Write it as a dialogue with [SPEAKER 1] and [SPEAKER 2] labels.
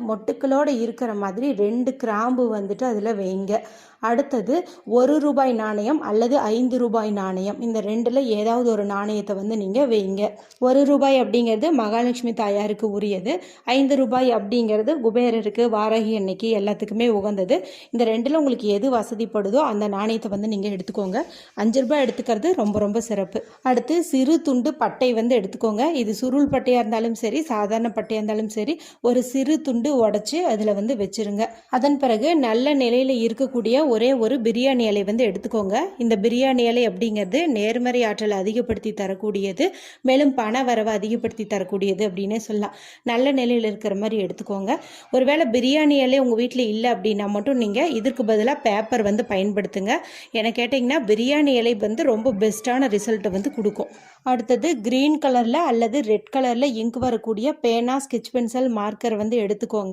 [SPEAKER 1] மொட்டுக்களோடு இருக்கிற மாதிரி 2 கிராம்பு வந்துட்டு அதில் வைங்க. அடுத்தது 1 ரூபாய் நாணயம் அல்லது 5 ரூபாய் நாணயம், இந்த 2ல் ஏதாவது ஒரு நாணயத்தை வந்து நீங்கள் வைங்க. 1 ரூபாய் அப்படிங்கிறது மகாலட்சுமி தாயாருக்கு உரியது, 5 ரூபாய் அப்படிங்கிறது குபேரருக்கு, வாராகி அன்னைக்கு எல்லாத்துக்குமே உகந்தது. இந்த 2ல் உங்களுக்கு எது வசதிப்படுதோ அந்த நாணயத்தை வந்து நீங்கள் எடுத்துக்கோங்க. 5 ரூபாய் எடுத்துக்கிறது ரொம்ப ரொம்ப சிறப்பு. அடுத்து சிறு துண்டு பட்டை வந்து எடுத்துக்கோங்க. இது சுருள் பட்டையாக இருந்தாலும் சரி, சாதாரண பட்டையாக இருந்தாலும் சரி, ஒரு சிறு துண்டு உடச்சி அதில் வந்து வச்சிருங்க. அதன் பிறகு நல்ல நிலையில் இருக்கக்கூடிய ஒரே ஒரு பிரியாணி இலை வந்து எடுத்துக்கோங்க. இந்த பிரியாணி இலை அப்படிங்கிறது நேர்மறை ஆற்றலை அதிகப்படுத்தி தரக்கூடியது, மேலும் பண வரவை அதிகப்படுத்தி தரக்கூடியது அப்படின்னே சொல்லலாம். நல்ல நிலையில் இருக்கிற மாதிரி எடுத்துக்கோங்க. ஒருவேளை பிரியாணி இலை உங்கள் வீட்டில் இல்லை அப்படின்னா மட்டும் நீங்கள் இதற்கு பதிலாக பேப்பர் வந்து பயன்படுத்துங்க. என கேட்டிங்கன்னா பிரியாணி இலை வந்து ரொம்ப பெஸ்ட்டான ரிசல்ட்டை வந்து கொடுக்கும். அடுத்தது கிரீன் கலரில் அல்லது ரெட் கலரில் இங்க் வரக்கூடிய பேனா, ஸ்கெட்ச் பென்சில், மார்க்கர் வந்து எடுத்துக்கோங்க.